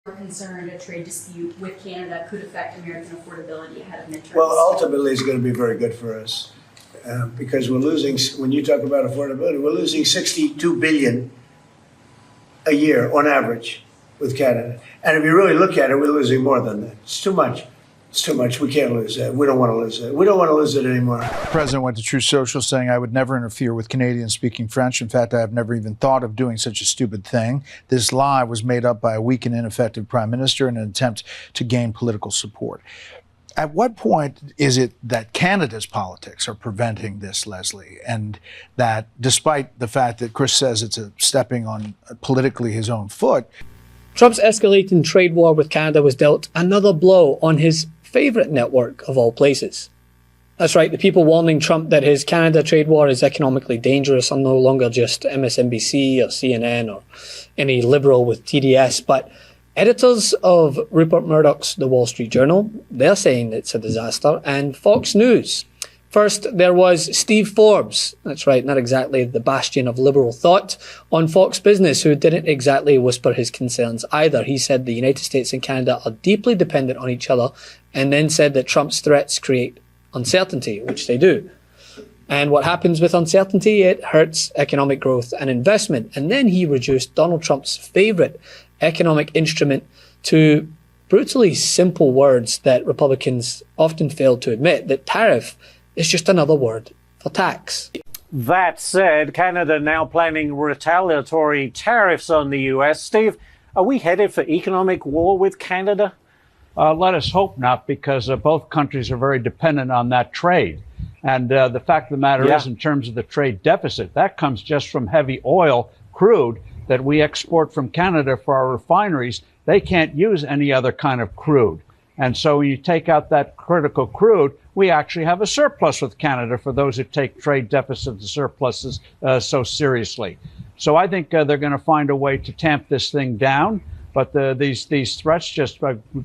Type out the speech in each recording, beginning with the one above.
We're concerned a trade dispute with Canada could affect American affordability ahead of midterms. Well, ultimately, it's going to be very good for us because we're losing, when you talk about affordability, we're losing $62 billion a year on average with Canada. And if you really look at it, we're losing more than that. It's too much. It's too much. We can't lose that. We don't want to lose it. We don't want to lose it anymore. The president went to Truth Social saying, "I would never interfere with Canadians speaking French. In fact, I have never even thought of doing such a stupid thing." This lie was made up by a weak and ineffective prime minister in an attempt to gain political support. At what point is it that Canada's politics are preventing this, Leslie, and that despite the fact that Chris says it's stepping on politically his own foot, Trump's escalating trade war with Canada was dealt another blow on his favourite network of all places. That's right, the people warning Trump that his Canada trade war is economically dangerous are no longer just MSNBC or CNN or any liberal with TDS, but editors of Rupert Murdoch's The Wall Street Journal. They're saying it's a disaster, and Fox News. First, there was Steve Forbes, that's right, not exactly the bastion of liberal thought, on Fox Business, who didn't exactly whisper his concerns either. He said the United States and Canada are deeply dependent on each other, and then said that Trump's threats create uncertainty, which they do. And what happens with uncertainty? It hurts economic growth and investment. And then he reduced Donald Trump's favorite economic instrument to brutally simple words that Republicans often fail to admit, that tariff is just another word for tax. That said, Canada now planning retaliatory tariffs on the U.S. Steve, are we headed for economic war with Canada? Let us hope not, because both countries are very dependent on that trade. And the fact of the matter is, in terms of the trade deficit, that comes just from heavy oil, crude, that we export from Canada for our refineries. They can't use any other kind of crude. And so when you take out that critical crude, we actually have a surplus with Canada for those who take trade deficits and surpluses so seriously. So I think they're going to find a way to tamp this thing down. But these threats just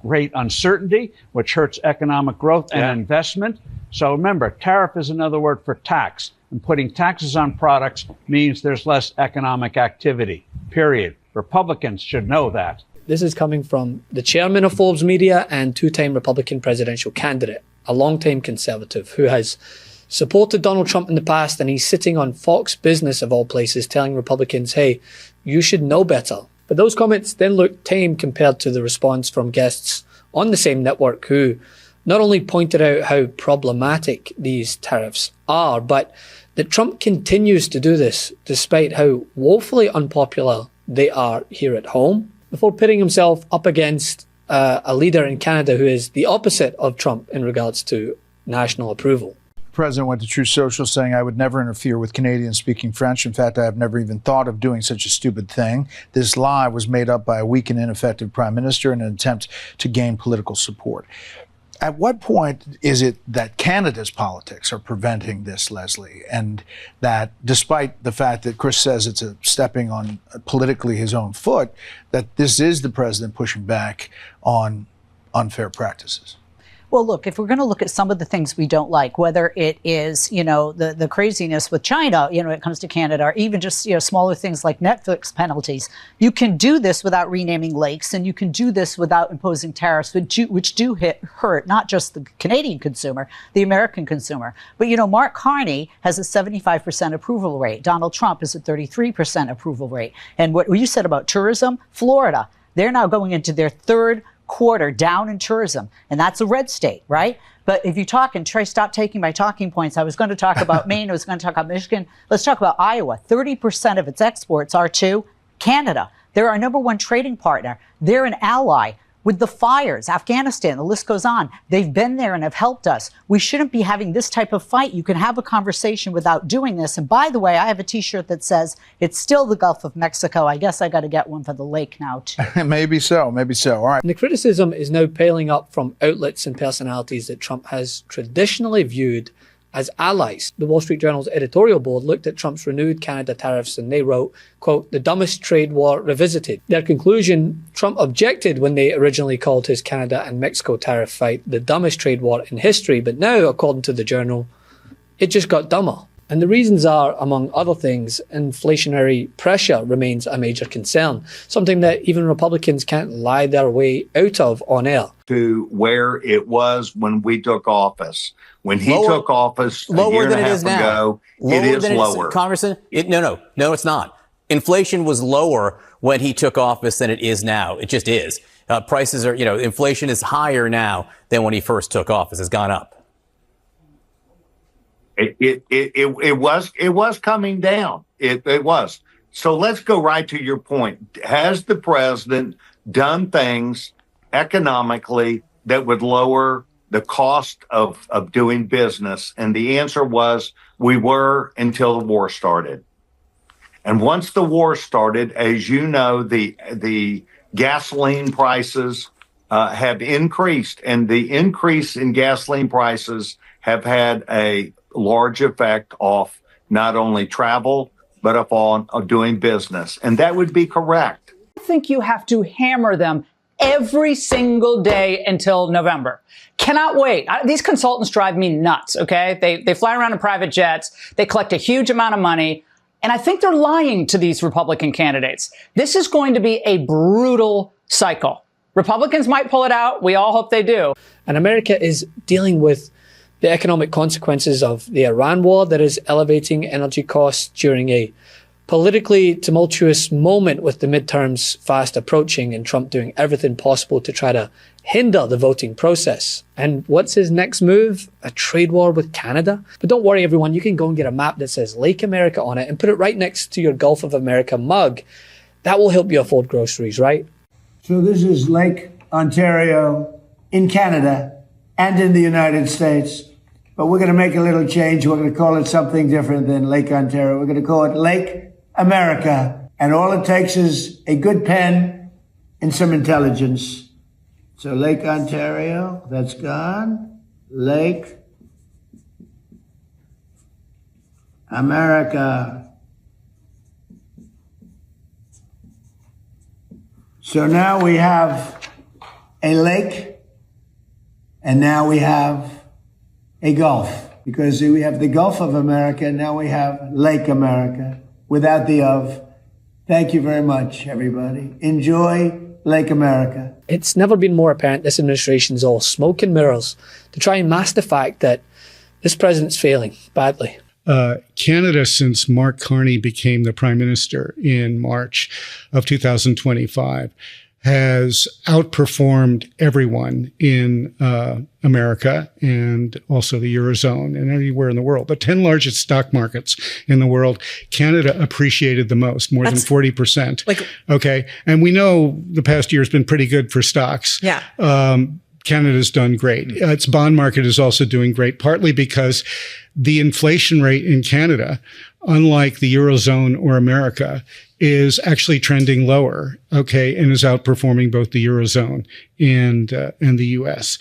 create uncertainty, which hurts economic growth and investment. So remember, tariff is another word for tax. And putting taxes on products means there's less economic activity, period. Republicans should know that. This is coming from the chairman of Forbes Media and two-time Republican presidential candidate, a long-time conservative who has supported Donald Trump in the past, and he's sitting on Fox Business, of all places, telling Republicans, hey, you should know better. But those comments then look tame compared to the response from guests on the same network who not only pointed out how problematic these tariffs are, but that Trump continues to do this despite how woefully unpopular they are here at home, before pitting himself up against a leader in Canada who is the opposite of Trump in regards to national approval. the president went to Truth Social saying, "I would never interfere with Canadians speaking French. In fact, I have never even thought of doing such a stupid thing." This lie was made up by a weak and ineffective prime minister in an attempt to gain political support. At what point is it that Canada's politics are preventing this, Leslie, and that despite the fact that Chris says it's stepping on politically his own foot, that this is the president pushing back on unfair practices? Well, look, if we're going to look at some of the things we don't like, whether it is, the craziness with China, when it comes to Canada, or even just, smaller things like Netflix penalties, you can do this without renaming lakes, and you can do this without imposing tariffs, which do hurt not just the Canadian consumer, the American consumer. But, Mark Carney has a 75% approval rate. Donald Trump is a 33% approval rate. And what you said about tourism, Florida, they're now going into their third quarter down in tourism, and that's a red state, right? But if you talk, and Trey, stop taking my talking points. I was going to talk about Maine, I was going to talk about Michigan. Let's talk about Iowa. 30% of its exports are to Canada. They're our number one trading partner. They're an ally. With the fires, Afghanistan, the list goes on. They've been there and have helped us. We shouldn't be having this type of fight. You can have a conversation without doing this. And by the way, I have a T-shirt that says, it's still the Gulf of Mexico. I guess I got to get one for the lake now, too. Maybe so. Maybe so. All right. And the criticism is now piling up from outlets and personalities that Trump has traditionally viewed as allies. The Wall Street Journal's editorial board looked at Trump's renewed Canada tariffs and they wrote, quote, "the dumbest trade war revisited." Their conclusion, Trump objected when they originally called his Canada and Mexico tariff fight the dumbest trade war in history, but now, according to the Journal, it just got dumber. And the reasons are, among other things, inflationary pressure remains a major concern, something that even Republicans can't lie their way out of on air. To where it was when we took office. When he took office a year and a half ago, it is lower. Congressman, no, it's not. Inflation was lower when he took office than it is now. It just is. Prices are, inflation is higher now than when he first took office. It's gone up. It was coming down. It was. So let's go right to your point. Has the president done things economically that would lower the cost of doing business? And the answer was we were until the war started. And once the war started, as you know, the gasoline prices have increased, and the increase in gasoline prices have had a large effect off not only travel, but upon doing business. And that would be correct. I think you have to hammer them every single day until November. Cannot wait. These consultants drive me nuts, okay? They fly around in private jets. They collect a huge amount of money. And I think they're lying to these Republican candidates. This is going to be a brutal cycle. Republicans might pull it out. We all hope they do. And America is dealing with the economic consequences of the Iran war that is elevating energy costs during a politically tumultuous moment with the midterms fast approaching and Trump doing everything possible to try to hinder the voting process. And what's his next move? A trade war with Canada? But don't worry, everyone. You can go and get a map that says Lake America on it and put it right next to your Gulf of America mug. That will help you afford groceries, right? So this is Lake Ontario in Canada and in the United States. But we're going to make a little change. We're going to call it something different than Lake Ontario. We're going to call it Lake America. And all it takes is a good pen and some intelligence. So Lake Ontario, that's gone. Lake America. So now we have a lake, and now we have a Gulf, because we have the Gulf of America, now we have Lake America, without the of. Thank you very much, everybody. Enjoy Lake America. It's never been more apparent this administration's all smoke and mirrors to try and mask the fact that this president's failing badly. Canada, since Mark Carney became the prime minister in March of 2025, has outperformed everyone in America and also the Eurozone and anywhere in the world. The 10 largest stock markets in the world, Canada appreciated the most, more than 40%. Okay. And we know the past year has been pretty good for stocks. Yeah. Canada's done great. Its bond market is also doing great, partly because the inflation rate in Canada, unlike the Eurozone or America, is actually trending lower, okay, and is outperforming both the Eurozone and the U.S.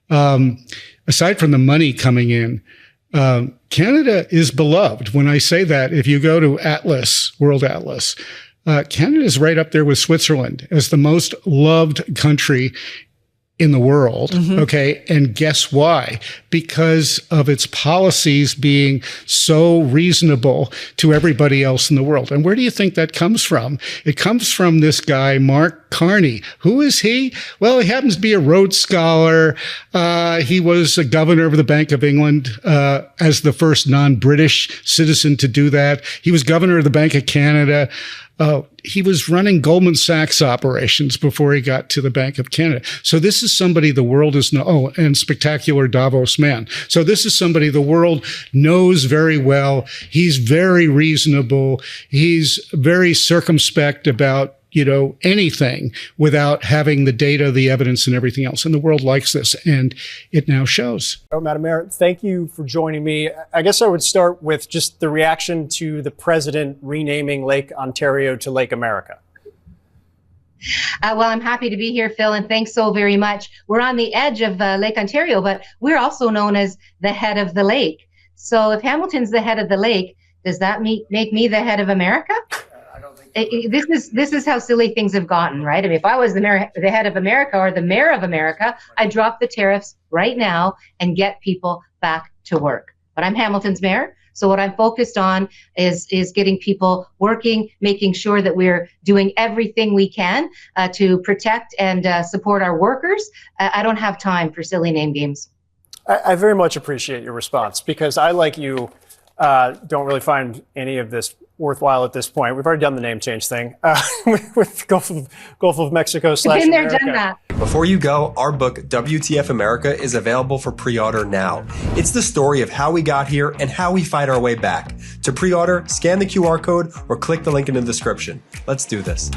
Aside from the money coming in, Canada is beloved. When I say that, if you go to Atlas, World Atlas, Canada is right up there with Switzerland as the most loved country in the world. Okay. And guess why? Because of its policies being so reasonable to everybody else in the world. And where do you think that comes from? It comes from this guy, Mark Carney. Who is he? Well, he happens to be a Rhodes Scholar. He was a governor of the Bank of England as the first non-British citizen to do that. He was governor of the Bank of Canada. He was running Goldman Sachs operations before he got to the Bank of Canada. So this is somebody the world is and spectacular Davos man. So this is somebody the world knows very well. He's very reasonable. He's very circumspect about anything without having the data, the evidence, and everything else. And the world likes this, and it now shows. Oh, Madam Mayor, thank you for joining me. I guess I would start with just the reaction to the president renaming Lake Ontario to Lake America. Well, I'm happy to be here, Phil, and thanks so very much. We're on the edge of Lake Ontario, but we're also known as the head of the lake. So if Hamilton's the head of the lake, does that make me the head of America? This is how silly things have gotten, right? I mean, if I was the head of America or the mayor of America, I'd drop the tariffs right now and get people back to work. But I'm Hamilton's mayor, So what I'm focused on is getting people working, making sure that we're doing everything we can to protect and support our workers. I don't have time for silly name games. I very much appreciate your response, because I, like you, don't really find any of this worthwhile at this point. We've already done the name change thing with Gulf of Mexico / Been there, America. done that. Before you go, our book, WTF America, is available for pre-order now. It's the story of how we got here and how we fight our way back. To pre-order, scan the QR code or click the link in the description. Let's do this.